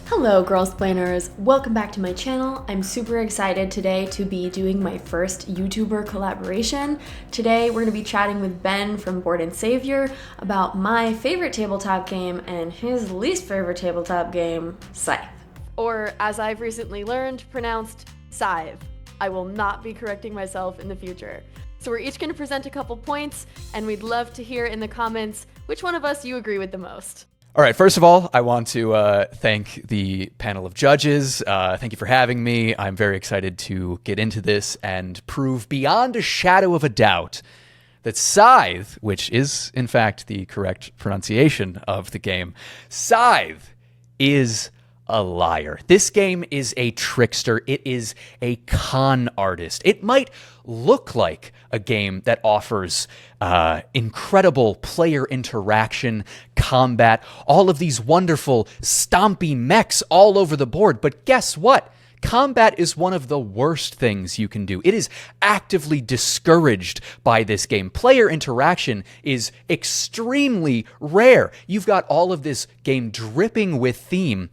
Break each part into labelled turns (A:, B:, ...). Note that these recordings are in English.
A: Hello Girls Planners, welcome back to my channel. I'm super excited today to be doing my first YouTuber collaboration. Today we're going to be chatting with Ben from Board and Savior about my favorite tabletop game and his least favorite tabletop game, Scythe. Or as I've recently learned, pronounced Scythe. I will not be correcting myself in the future. So we're each going to present a couple points and we'd love to hear in the comments which one of us you agree with the most.
B: All right, first of all, I want to thank the panel of judges. Thank you for having me. I'm very excited to get into this and prove beyond a shadow of a doubt that Scythe, which is in fact the correct pronunciation of the game, Scythe is a liar. This game is a trickster. It is a con artist. It might look like a game that offers incredible player interaction, combat, all of these wonderful stompy mechs all over the board. But guess what? Combat is one of the worst things you can do. It is actively discouraged by this game. Player interaction is extremely rare. You've got all of this game dripping with theme,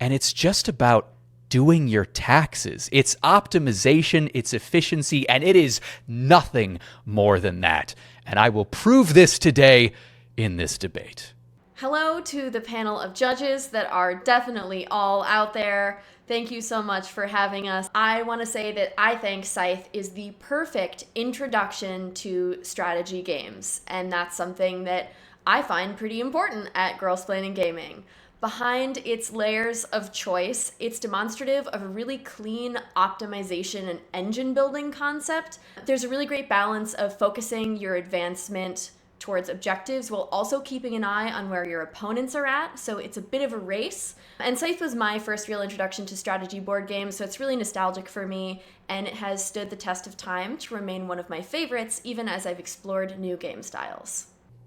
B: and it's just about doing your taxes. It's optimization, it's efficiency, and it is nothing more than that. And I will prove this today in this debate.
A: Hello to the panel of judges that are definitely all out there. Thank you so much for having us. I want to say that I think Scythe is the perfect introduction to strategy games, and that's something that I find pretty important at Girls Planning Gaming. Behind its layers of choice, it's demonstrative of a really clean optimization and engine building concept. There's a really great balance of focusing your advancement towards objectives while also keeping an eye on where your opponents are at, so it's a bit of a race. And Scythe was my first real introduction to strategy board games, so it's really nostalgic for me, and it has stood the test of time to remain one of my favorites, even as I've explored new game styles.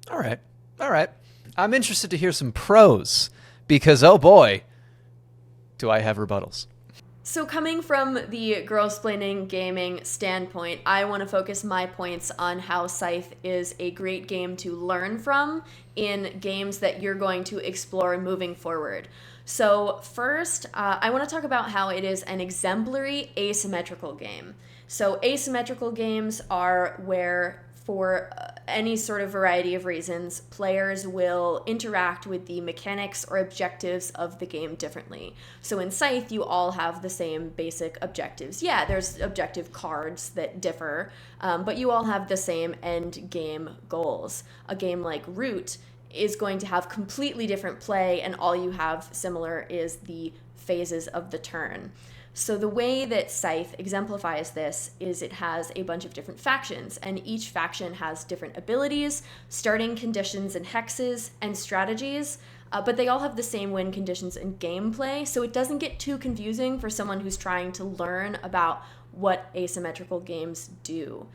B: All right. I'm interested to hear some pros, because, oh boy, do I have rebuttals.
A: So coming from the Girls Planning Gaming standpoint, I want to focus my points on how Scythe is a great game to learn from in games that you're going to explore moving forward. So first, I want to talk about how it is an exemplary asymmetrical game. So asymmetrical games are where, for any sort of variety of reasons, players will interact with the mechanics or objectives of the game differently. So in Scythe, you all have the same basic objectives. Yeah, there's objective cards that differ, but you all have the same end game goals. A game like Root is going to have completely different play, and all you have similar is the phases of the turn. So the way that Scythe exemplifies this is it has a bunch of different factions, and each faction has different abilities, starting conditions and hexes, and strategies, but they all have the same win conditions and gameplay, so it doesn't get too confusing for someone who's trying to learn about what asymmetrical games do.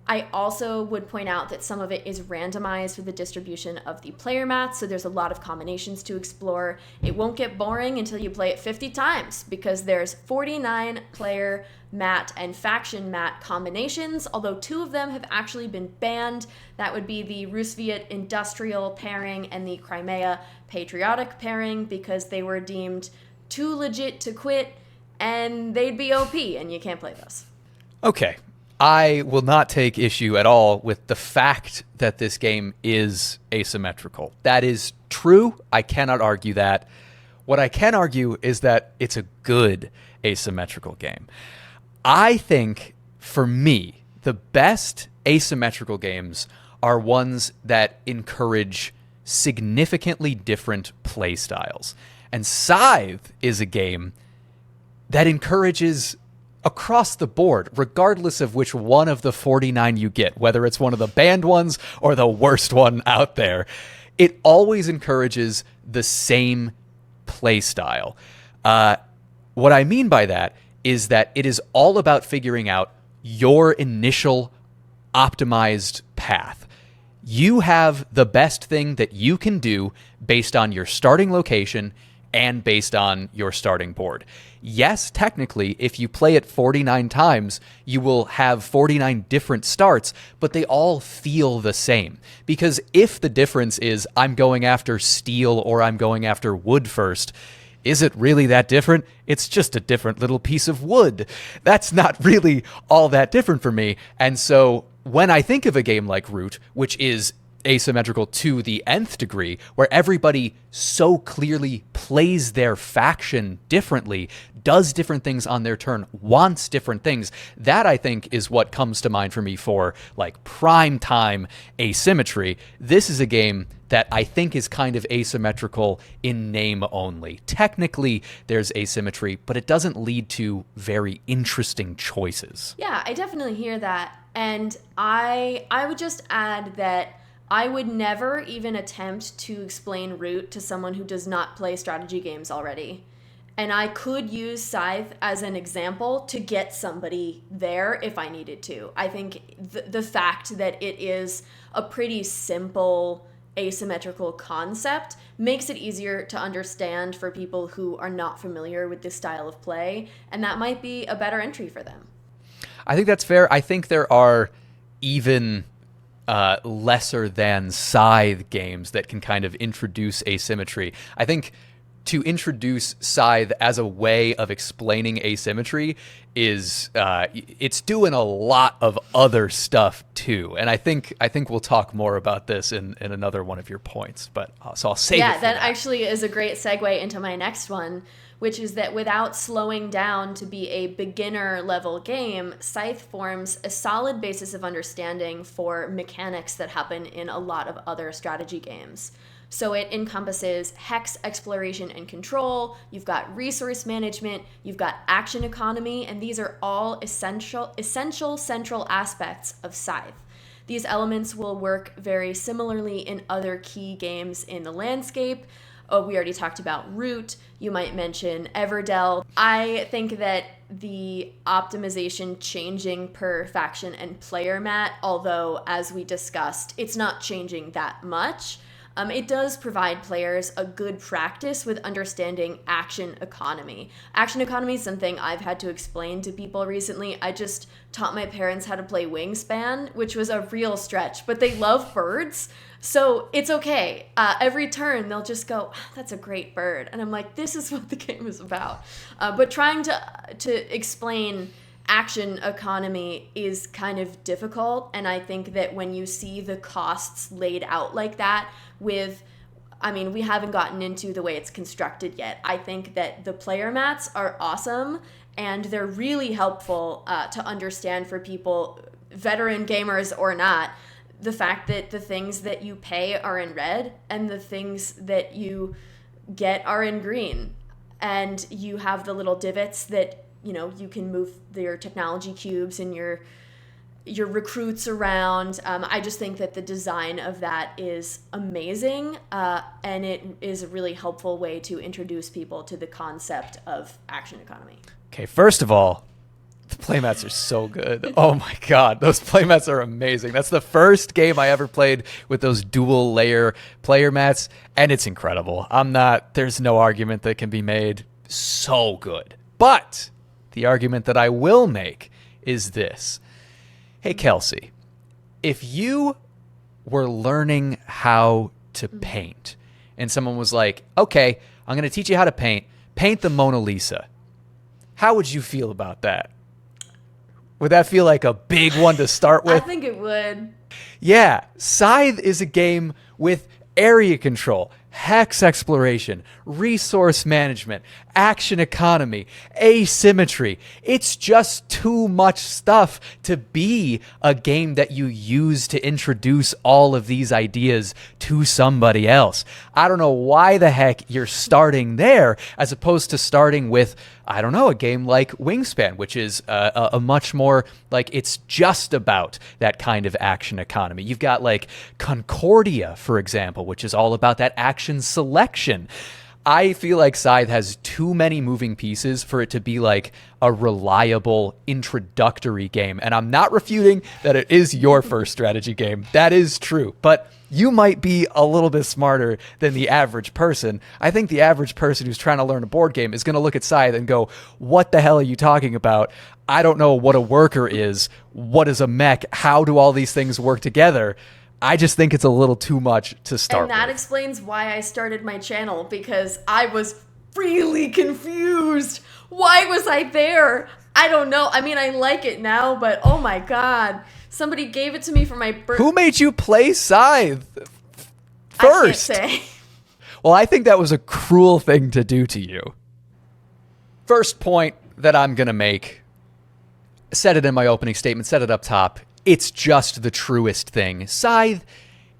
A: I also would point out that some of it is randomized with the distribution of the player mats, so there's a lot of combinations to explore. It won't get boring until you play it 50 times, because there's 49 player mat and faction mat combinations, although 2 of them have actually been banned. That would be the Roosevelt industrial pairing and the Crimea patriotic pairing, because they were deemed too legit to quit, and they'd be OP, and you can't play those.
B: Okay. I will not take issue at all with the fact that this game is asymmetrical. That is true. I cannot argue that. What I can argue is that it's a good asymmetrical game. I think, for me, the best asymmetrical games are ones that encourage significantly different play styles. And Scythe is a game that encourages across the board, regardless of which one of the 49 you get, whether it's one of the banned ones or the worst one out there, it always encourages the same play style. What I mean by that is that it is all about figuring out your initial optimized path. You have the best thing that you can do based on your starting location and based on your starting board. Yes, technically, if you play it 49 times, you will have 49 different starts, but they all feel the same. Because if the difference is I'm going after steel or I'm going after wood first, Is it really that different? It's just a different little piece of wood. That's not really all that different for me. And so when I think of a game like Root, which is asymmetrical to the nth degree, where everybody so clearly plays their faction differently, does different things on their turn, wants different things, that I think is what comes to mind for me for like prime time asymmetry. This is a game that I think is kind of asymmetrical in name only. Technically, there's asymmetry, but it doesn't lead to very interesting choices.
A: Yeah, I definitely hear that. And I would just add that I would never even attempt to explain Root to someone who does not play strategy games already. And I could use Scythe as an example to get somebody there if I needed to. I think the fact that it is a pretty simple asymmetrical concept makes it easier to understand for people who are not familiar with this style of play, and that might be a better entry for them.
B: I think that's fair. I think there are even lesser than Scythe games that can kind of introduce asymmetry. I think to introduce Scythe as a way of explaining asymmetry is it's doing a lot of other stuff too. And I think we'll talk more about this in another one of your points. But so I'll save it for
A: that actually is a great segue into my next one, which is that without slowing down to be a beginner level game, Scythe forms a solid basis of understanding for mechanics that happen in a lot of other strategy games. So it encompasses hex exploration and control, you've got resource management, you've got action economy, and these are all essential central aspects of Scythe. These elements will work very similarly in other key games in the landscape. Oh, we already talked about Root. You might mention Everdell. I think that the optimization changing per faction and player mat, although as we discussed, it's not changing that much. It does provide players a good practice with understanding action economy. Action economy is something I've had to explain to people recently. I just taught my parents how to play Wingspan, which was a real stretch, but they love birds, so it's okay. Every turn, they'll just go, that's a great bird. And I'm like, this is what the game is about. But trying to explain action economy is kind of difficult, and I think that when you see the costs laid out like that we haven't gotten into the way it's constructed yet. I think that the player mats are awesome, and they're really helpful to understand for people, veteran gamers or not, the fact that the things that you pay are in red and the things that you get are in green. And you have the little divots that you can move your technology cubes and your recruits around. I just think that the design of that is amazing, and it is a really helpful way to introduce people to the concept of action economy.
B: Okay, first of all, the playmats are so good. Oh my god, those playmats are amazing. That's the first game I ever played with those dual layer player mats, and it's incredible. There's no argument that can be made. So good. But the argument that I will make is this. Hey, Kelsey, if you were learning how to paint and someone was like, okay, I'm going to teach you how to paint the Mona Lisa, how would you feel about that? Would that feel like a big one to start with?
A: I think it would.
B: Yeah, Scythe is a game with area control, hex exploration, resource management, action economy, asymmetry. It's just too much stuff to be a game that you use to introduce all of these ideas to somebody else. I don't know why the heck you're starting there as opposed to starting with, I don't know, a game like Wingspan, which is a much more like it's just about that kind of action economy. You've got like Concordia, for example, which is all about that action selection. I feel like Scythe has too many moving pieces for it to be like a reliable introductory game. And I'm not refuting that it is your first strategy game. That is true. But you might be a little bit smarter than the average person. I think the average person who's trying to learn a board game is going to look at Scythe and go, what the hell are you talking about? I don't know what a worker is. What is a mech? How do all these things work together? I just think it's a little too much to start with.
A: And that explains why I started my channel, because I was really confused. Why was I there? I don't know. I mean, I like it now, but oh my god. Somebody gave it to me for my birthday.
B: Who made you play Scythe first?
A: I can't say.
B: Well, I think that was a cruel thing to do to you. First point that I'm going to make, said it in my opening statement, said it up top, it's just the truest thing. Scythe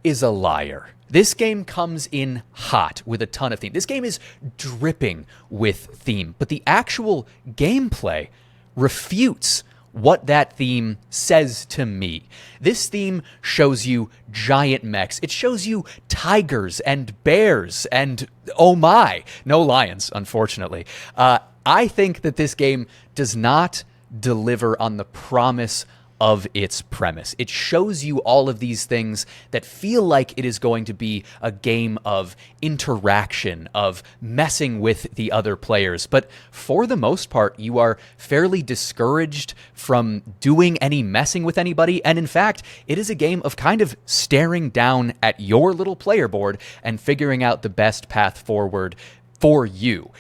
B: is a liar. This game comes in hot with a ton of theme. This game is dripping with theme, but the actual gameplay refutes what that theme says to me. This theme shows you giant mechs. It shows you tigers and bears and, oh my, no lions, unfortunately. I think that this game does not deliver on the promise of its premise. It shows you all of these things that feel like it is going to be a game of interaction, of messing with the other players. But for the most part, you are fairly discouraged from doing any messing with anybody. And in fact, it is a game of kind of staring down at your little player board and figuring out the best path forward for you.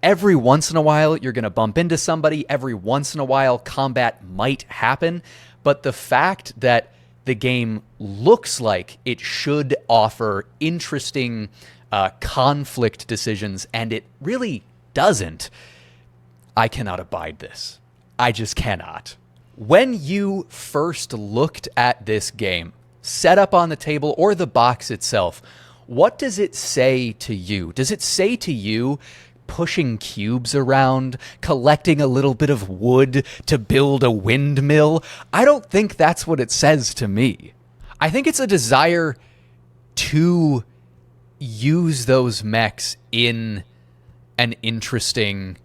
B: Every once in a while, you're going to bump into somebody. Every once in a while, combat might happen. But the fact that the game looks like it should offer interesting conflict decisions, and it really doesn't, I cannot abide this. I just cannot. When you first looked at this game, set up on the table or the box itself, what does it say to you? Does it say to you, pushing cubes around, collecting a little bit of wood to build a windmill? I don't think that's what it says to me. I think it's a desire to use those mechs in an interesting,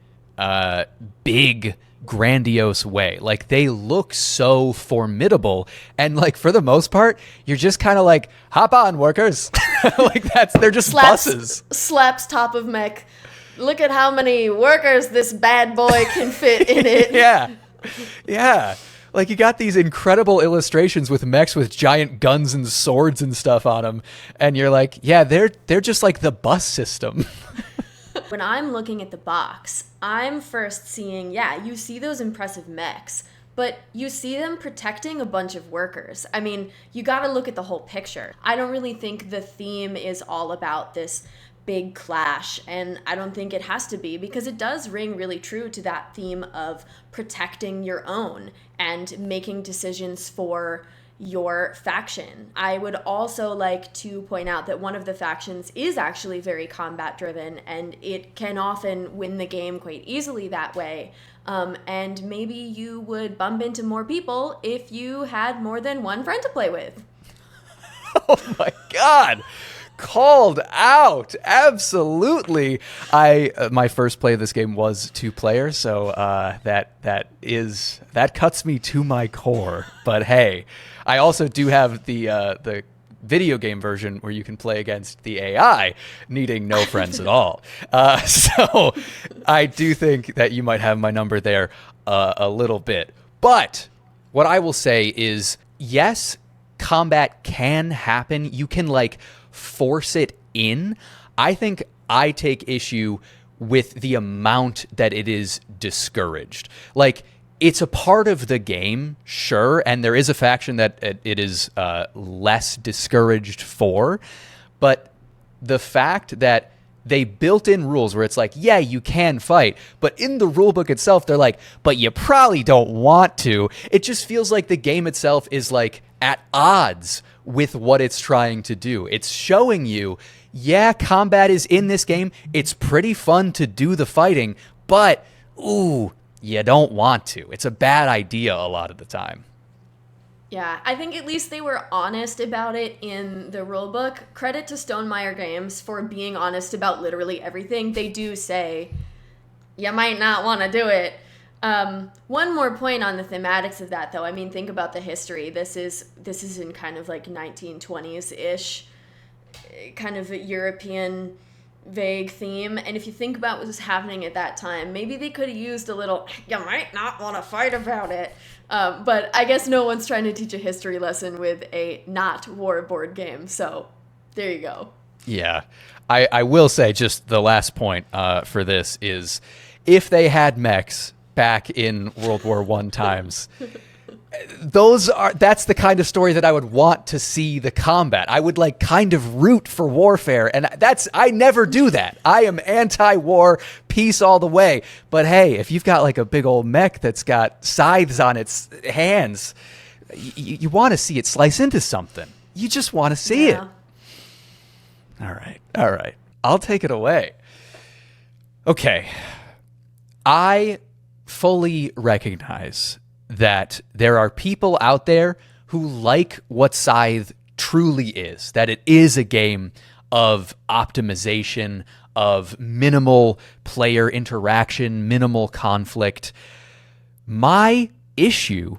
B: big, grandiose way. Like, they look so formidable, and like, for the most part, you're just kind of like, hop on, workers. Like, they're just buses.
A: Slaps top of mech. Look at how many workers this bad boy can fit in it.
B: Yeah. Like, you got these incredible illustrations with mechs with giant guns and swords and stuff on them, and you're like, yeah, they're just like the bus system.
A: When I'm looking at the box, I'm first seeing, you see those impressive mechs, but you see them protecting a bunch of workers. I mean, you got to look at the whole picture. I don't really think the theme is all about this big clash, and I don't think it has to be, because it does ring really true to that theme of protecting your own and making decisions for your faction. I would also like to point out that one of the factions is actually very combat driven, and it can often win the game quite easily that way. And maybe you would bump into more people if you had more than one friend to play with.
B: Oh my god. Called out. Absolutely. My first play of this game was 2-player, so that cuts me to my core. But hey, I also do have the video game version where you can play against the AI, needing no friends at all. So I do think that you might have my number there a little bit. But what I will say is, yes, combat can happen. You can force it in. I think I take issue with the amount that it is discouraged. Like, it's a part of the game, sure, and there is a faction that it is less discouraged for, but the fact that they built in rules where it's like, yeah, you can fight, but in the rulebook itself, they're like, but you probably don't want to. It just feels like the game itself is at odds with what it's trying to do. It's showing you, yeah, combat is in this game. It's pretty fun to do the fighting, but, ooh, you don't want to. It's a bad idea a lot of the time.
A: Yeah, I think at least they were honest about it in the rulebook. Credit to Stonemaier Games for being honest about literally everything. They do say, you might not want to do it. One more point on the thematics of that, though. I mean, think about the history. This is in kind of 1920s-ish, kind of a European vague theme. And if you think about what was happening at that time, maybe they could have used a little, you might not want to fight about it. But I guess no one's trying to teach a history lesson with a not war board game. So there you go.
B: Yeah. I will say just the last point for this is if they had mechs back in World War I times, that's the kind of story that I would want to see the combat. I would like kind of root for warfare, and I never do that. I am anti-war, peace all the way. But hey, if you've got like a big old mech that's got scythes on its hands, you want to see it slice into something. You just want to see it. All right. I'll take it away. Okay. I fully recognize that there are people out there who like what Scythe truly is, that it is a game of optimization, of minimal player interaction, minimal conflict. My issue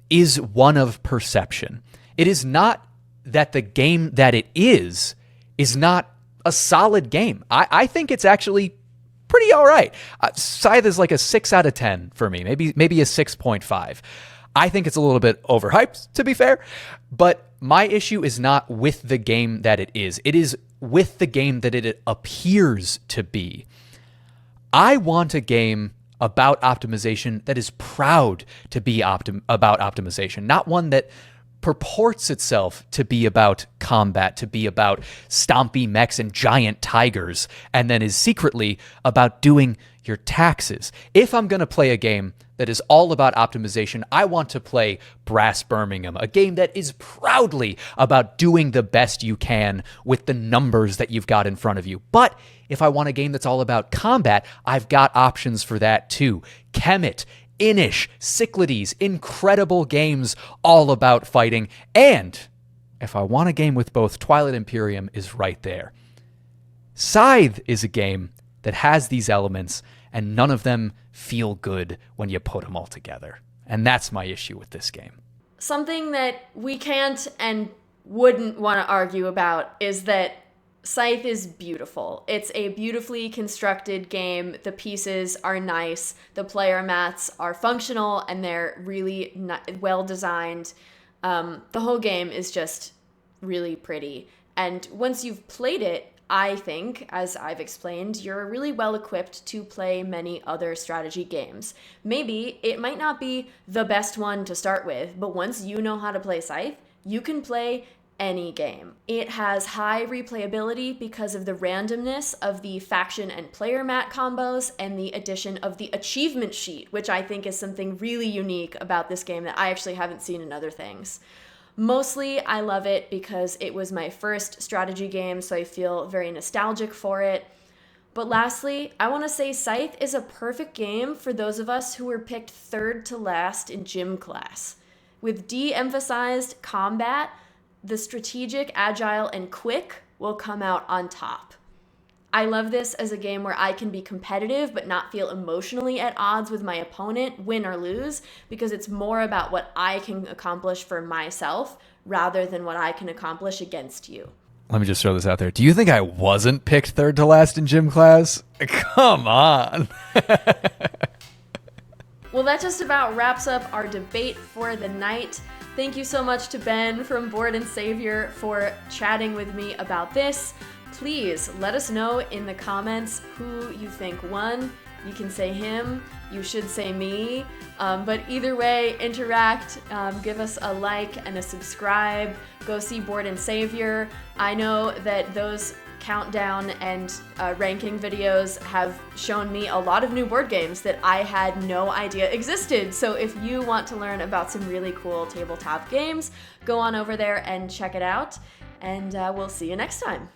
B: is one of perception. It is not that the game that it is not a solid game. I think it's actually pretty all right. Scythe is like a 6 out of 10 for me, maybe a 6.5. I think it's a little bit overhyped, to be fair, but my issue is not with the game that it is. It is with the game that it appears to be. I want a game about optimization that is proud to be about optimization, not one that purports itself to be about combat, to be about stompy mechs and giant tigers, and then is secretly about doing your taxes. If I'm going to play a game that is all about optimization, I want to play Brass Birmingham, a game that is proudly about doing the best you can with the numbers that you've got in front of you. But if I want a game that's all about combat, I've got options for that too. Kemet, Inish, Cyclades, incredible games all about fighting. And if I want a game with both, Twilight Imperium is right there. Scythe is a game that has these elements, and none of them feel good when you put them all together. And that's my issue with this game.
A: Something that we can't and wouldn't want to argue about is that Scythe is beautiful. It's a beautifully constructed game. The pieces are nice. The player mats are functional, and they're really well designed. The whole game is just really pretty. And once you've played it, I think, as I've explained, you're really well equipped to play many other strategy games. Maybe it might not be the best one to start with, but once you know how to play Scythe, you can play any game. It has high replayability because of the randomness of the faction and player mat combos and the addition of the achievement sheet, which I think is something really unique about this game that I actually haven't seen in other things. Mostly, I love it because it was my first strategy game, so I feel very nostalgic for it. But lastly, I want to say Scythe is a perfect game for those of us who were picked third to last in gym class. With de-emphasized combat, the strategic, agile, and quick will come out on top. I love this as a game where I can be competitive but not feel emotionally at odds with my opponent, win or lose, because it's more about what I can accomplish for myself rather than what I can accomplish against you.
B: Let me just throw this out there. Do you think I wasn't picked third to last in gym class? Come on.
A: Well, that just about wraps up our debate for the night. Thank you so much to Ben from Board and Savior for chatting with me about this. Please let us know in the comments who you think won. You can say him, you should say me, but either way, interact, give us a like and a subscribe, go see Board and Savior. I know that those countdown and ranking videos have shown me a lot of new board games that I had no idea existed. So if you want to learn about some really cool tabletop games, go on over there and check it out, and we'll see you next time.